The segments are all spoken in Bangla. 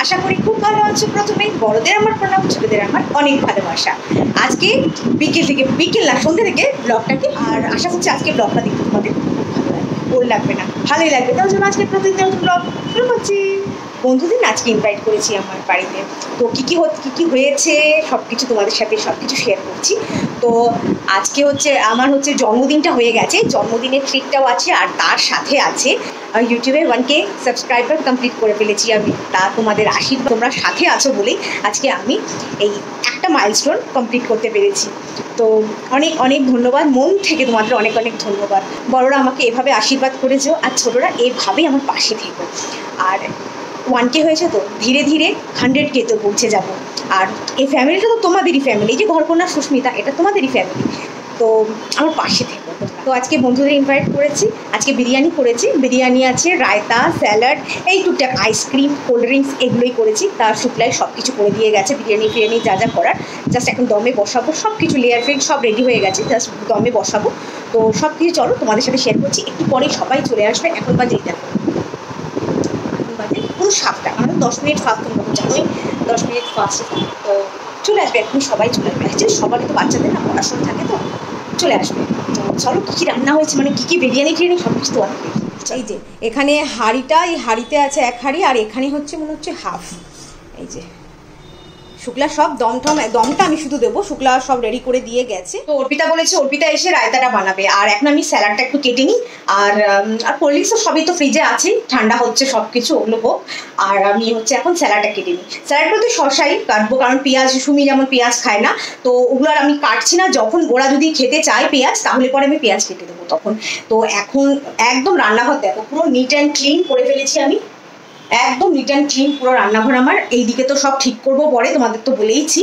আশা করি খুব ভালো আছো। প্রথমে বড়দের আমার প্রণাম, ছোটদের আমার অনেক ভালোবাসা। আজকে বিকেল না সন্ধ্যে থেকে ব্লগটাকে, আর আশা করছি আজকে ব্লগটা দেখতে তোমাদের ভালো লাগবে না, ভালোই লাগবে। তার জন্য আজকে প্রতিদিন ব্লগ শুরু করছি। বন্ধুদের আজকে ইনভাইট করেছি আমার বাড়িতে। তো কী কী হয়েছে সব কিছু তোমাদের সাথে সব কিছু শেয়ার করছি। তো আজকে আমার জন্মদিনটা হয়ে গেছে, জন্মদিনের ট্রিটটাও আছে, আর তার সাথে আছে ইউটিউবে 1K সাবস্ক্রাইবার কমপ্লিট করে ফেলেছি আমি। তা তোমাদের আশীর্বাদ, তোমরা সাথে আছো বলেই আজকে আমি এই একটা মাইলস্টোন কমপ্লিট করতে পেরেছি। তো অনেক অনেক ধন্যবাদ, মন থেকে তোমাদের অনেক অনেক ধন্যবাদ। বড়রা আমাকে এভাবে আশীর্বাদ করেছো, আর ছোটরা এভাবেই আমার পাশে থেকো। আর 1K হয়েছে, তো ধীরে ধীরে 100K তো পৌঁছে যাব। আর এই ফ্যামিলিটা তো তোমাদেরই ফ্যামিলি, যে ঘরকন্যা সুস্মিতা, এটা তোমাদেরই ফ্যামিলি। তো আমার পাশে থেকো। তো আজকে বন্ধুদের ইনভাইট করেছি, আজকে বিরিয়ানি করেছি। বিরিয়ানি আছে, রায়তা, স্যালাড, এই টুকটাক আইসক্রিম, কোল্ড ড্রিঙ্কস এগুলোই করেছি। তার শুক্লায় সব কিছু করে দিয়ে গেছে, বিরিয়ানি যা যা করার। জাস্ট এখন দমে বসাবো, সব কিছু লেয়ার ফেয়ার সব রেডি হয়ে গেছে, জাস্ট দমে বসাবো। তো সব কিছু চলো তোমাদের সাথে শেয়ার করছি। একটু পরে সবাই চলে আসবে। এখন বাজে পুরো 7টা, আমাদের 10 মিনিট ফাস্ট, তোমরা জানোই 10 মিনিট ফাস্ট। তো চলে আসবে, এখন সবাই চলে আসবে। অ্যাকচুয়ালি সবারই তো বাচ্চাদের না পড়াশোনা থাকে, তো চলে আসবে। তো চলো কী কী রান্না হয়েছে, মানে কী কী বিরিয়ানি সব কিছু তো অনেক। এই যে এখানে হাঁড়িটা, এই হাঁড়িতে আছে 1 হাঁড়ি, আর এখানে মনে হচ্ছে হাফ। এই যে শুক্লা সব দমটা আমি শুধু দেবো, শুক্লা সব রেডি করে দিয়ে গেছে। তো অর্পিতা বলেছে অর্পিতা এসে রায়তাটা বানাবে। আর এখন আমি স্যালাডটা একটু কেটে নিই। আর কোল্ড ড্রিঙ্কস তো সবই তো ফ্রিজে আছে, ঠান্ডা হচ্ছে সব কিছু, ওগুলো হোক। আর আমি এখন স্যালাডটা কেটে নিই। স্যালাড বলতে শসাই কাটবো, কারণ পেঁয়াজ, সুমি যেমন পেঁয়াজ খায় না, তো ওগুলো আর আমি কাটছি না। যখন ওরা যদি খেতে চায় পেঁয়াজ, তাহলে পরে আমি পেঁয়াজ কেটে দেবো তখন। তো এখন একদম রান্নাঘর দেখো, পুরো নিট অ্যান্ড ক্লিন করে ফেলেছি আমি, একদম নিট অ্যান্ড ক্লিন পুরো রান্নাঘর আমার। এইদিকে তো সব ঠিক করবো পরে, তোমাদের তো বলেইছি।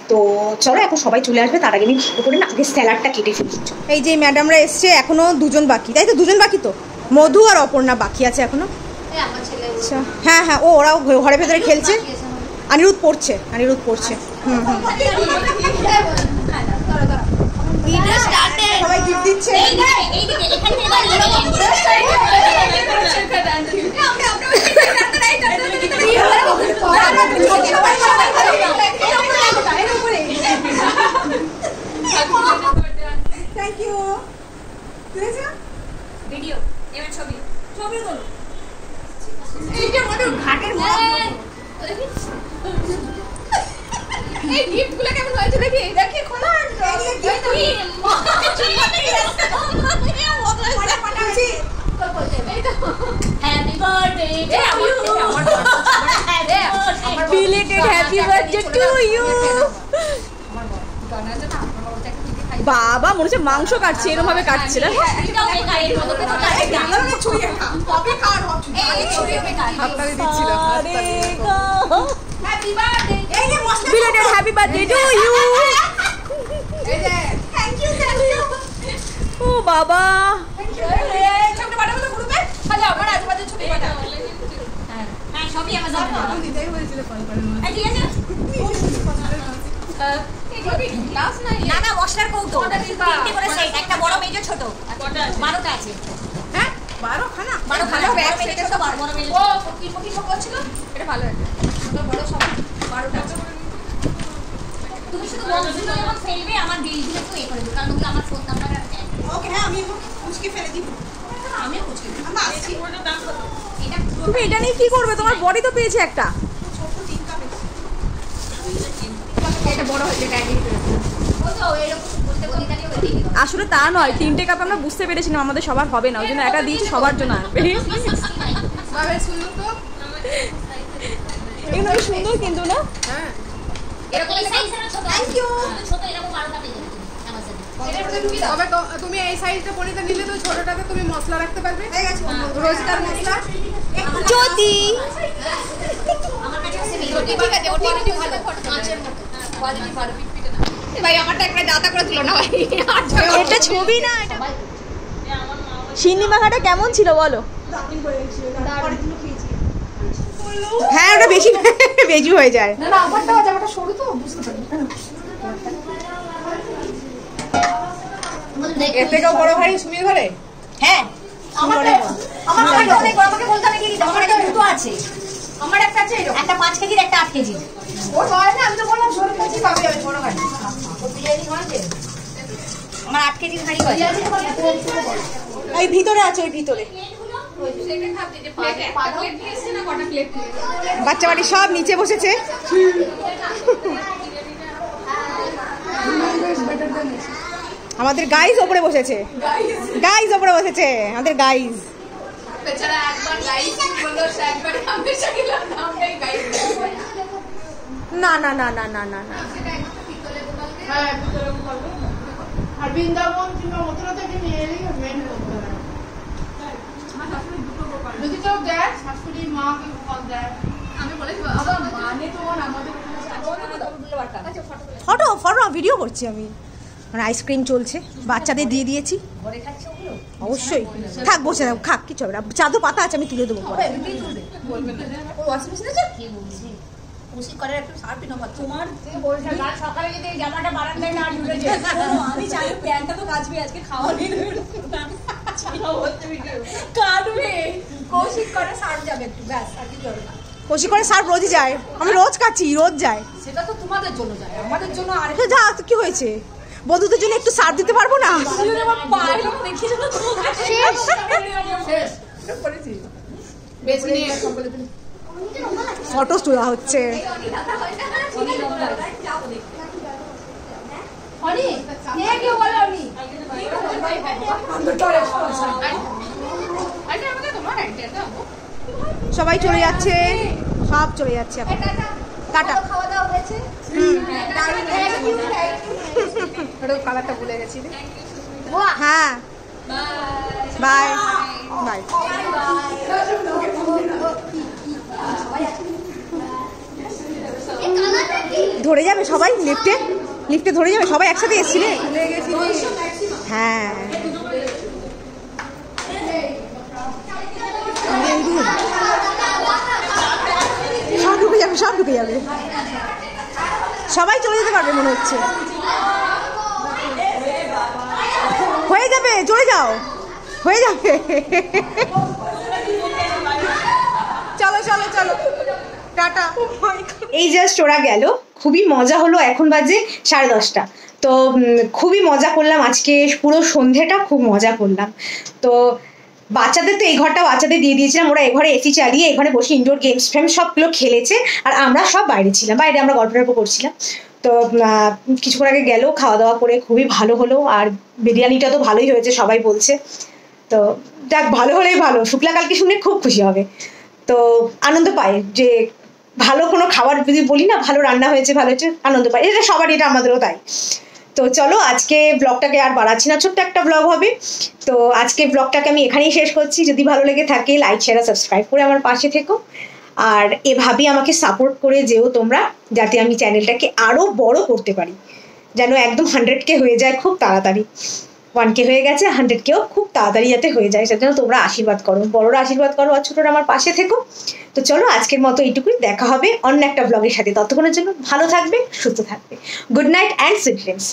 তো চলো এখন সবাই চলে আসবে, তার আগে আমি ভালো করে না আগে স্যালাডটা কেটে ফেলি। এই যে ম্যাডামরা এসছে, এখনো 2জন বাকি, তাই তো? 2জন বাকি তো, মধু আর অপর্ণা বাকি আছে এখনো। আচ্ছা, হ্যাঁ হ্যাঁ, ওরাও ঘরের ভেতরে খেলছে। অনিরুদ্ধ পড়ছে সবাই গিফট দিচ্ছে। Thank you. ভিডিও এবার ছবি বলো। এইটা মনে ঘাটের এই গিফটগুলো কেমন হয়েছে দেখি, দেখি খোলা happy birthday belated happy birthday to you. বাবা মনে হচ্ছে মাংস কাটছে, এরকম ভাবে কাটছে না। Belated happy birthday to you. ও বাবা, মশলার কৌটো একটা বড় মেজো ছোট 12টা আছে। হ্যাঁ 12 খানা, 12 খানা হবে, এক মেজো ছোট বড় মেজো। ও কি সব করছিল, এটা ভালো একটা ছোট বড় সব 12টা। তুমি শুধু বলছো যখন ফেলবে আমার বিলগুলো একটু করে দিও, কারণ ওগুলো আমার ফোন নাম্বার আছে। ওকে হ্যাঁ, আমি মুছকে ফেলে দিব। আমি মুছকে আমি আসছি। ওটার দাম কত? এটা তুমি এটা নিয়ে কি করবে? তোমার বডি তো পেয়েছে একটা ছোট 3 কাপ। এটা বড় হয়েছে গাড়ি। আসলে তা নয়, 3টে কাপ আমরা বুঝতে পেরেছিলাম আমাদের সবার হবে না, ওই জন্য একটা দিয়েছি, সবার জন্য আসবে। এগুলো সুন্দর কিন্তু না? হ্যাঁ তুমি এই সাইজটা পনিটা নিলে তো ছোটটাতে তুমি মশলা রাখতে পারবে। রোজকার মশলা জ্যোতি ঠিক আছে, ওটা ভালো কাঁচের মতো কোয়ালিটি ভালো। ভাই আমারটা একটা দাতা করে তুলো না ভাই, এটা ছবি না। এটা সিন্নি মাখাটা কেমন ছিল বলো? হ্যাঁ ওটা বেশি বেজু হয়ে যায় না, আমারটা জামাটা সরু তো বুঝতে পারি। এর থেকেও বড় ভাই সুমির ঘরে। হ্যাঁ আমাকে বলতে হবে কি, আমার দুটো আছে। আমার একটা আছে, একটা 5 কেজির, একটা 8 কেজির। ওর হয় না, আমি তো বললাম ছোট কেজি পাবে, আমি বড় হাঁড়ি। বিরিয়ানি হয় যে আমার 8 কেজির হাঁড়ি হয়। এই ভিতরে আছে, ওই ভিতরে বাচ্চা বাড়ি সব নিচে বসেছে। আমাদের গাইজ ওপরে বসেছে, গাইজ ওপরে বসেছে, আমাদের গাইজ। না না না না না না না, আর বৃন্দাবন কিংবা মথুরা থেকে নিয়ে এলেই মেন করতে হবে। যদি কেউ দেয় শাশুড়ি মাকে ফল দেয়, আমি বলেছি মানে তোমার আমাদের ফটো ফটো ভিডিও করছি আমি। মানে আইসক্রিম চলছে, বাচ্চাদের দিয়ে দিয়েছি। অবশ্যই থাক, বসে থাক, খাক, কিছু হবে না। চাদর পাতা আছে, আমি তুলে দেবো। সকালে যদি জামাটা বারান্দায় না ঝুলে আমি চাই প্যান্টটা তো কাচবে, আজকে খাওয়া নেই কাটবে। কৌশিক করে সার্ফ যাবে একটু, ব্যাস আর কিছু হবে না। কষি করে সার্ফ রোজই যায়, আমি রোজ কাচি, রোজ যায়। সেটা তো তোমাদের জন্য যায়, আমাদের জন্য আর যা, কি হয়েছে? বন্ধুদের জন্য একটু সার্ফ দিতে পারবো না? ফটো তোলা হচ্ছে। সবাই চলে যাচ্ছে, সব চলে যাচ্ছে। টাটা। খাওয়া দাওয়া হয়েছে, কালারটা ভুলে গেছি। হ্যাঁ, বাই বাই। ধরে যাবে সবাই লিফটে, লিফটে ধরে যাবে সবাই একসাথে এসেছিলে। হ্যাঁ, সব ঢুকে যাবে, সব ঢুকে যাবে, সবাই চলে যেতে পারবে মনে হচ্ছে। হয়ে যাবে, চলে যাও, হয়ে যাবে। চলো চলো চলো, টাটা। এই জাস্ট ওরা গেল, খুবই মজা হলো। এখন বাজে 10:30। তো খুবই মজা করলাম আজকে, পুরো সন্ধেটা খুব মজা করলাম। তো বাচ্চাদের তো এই ঘরটা বাচ্চাদের দিয়ে দিয়েছিলাম, ওরা এই ঘরে এসি চালিয়ে এখানে বসে ইনডোর গেমস ফেমস সবগুলো খেলেছে, আর আমরা সব বাইরে ছিলাম, বাইরে আমরা গল্প টল্প করছিলাম। তো কিছুক্ষণ আগে গেল, খাওয়া দাওয়া করে খুবই ভালো হলো। আর বিরিয়ানিটা তো ভালোই হয়েছে সবাই বলছে। তো দেখ, ভালো হলেই ভালো, শুক্লা কালকে শুনে খুব খুশি হবে। তো আনন্দ পায় যে ভালো কোনো খাবার যদি বলি না, ভালো রান্না হয়েছে, ভালো হয়েছে, আনন্দ পায়। এটা সবারই, এটা আমাদেরও তাই। তো চলো, আজকে ব্লগটাকে আর বাড়াচ্ছি না, ছোট্ট একটা ব্লগ হবে। তো আজকে ব্লগটাকে আমি এখানেই শেষ করছি। যদি ভালো লেগে থাকে লাইক শেয়ার সাবস্ক্রাইব করে আমার পাশে থেকো, আর এভাবেই আমাকে সাপোর্ট করে যেও তোমরা, যাতে আমি চ্যানেলটাকে আরও বড় করতে পারি, যেন একদম 100K হয়ে যায় খুব তাড়াতাড়ি। 1K হয়ে গেছে, 100Kও খুব তাড়াতাড়ি যাতে হয়ে যায়, সেটা তোমরা আশীর্বাদ করো, বড়রা আশীর্বাদ করো, আর ছোটরা আমার পাশে থেকো। তো চলো, আজকের মতো এইটুকুই, দেখা হবে অন্য একটা ব্লগের সাথে। ততক্ষণের জন্য ভালো থাকবে, সুস্থ থাকবে। Good night and sweet dreams.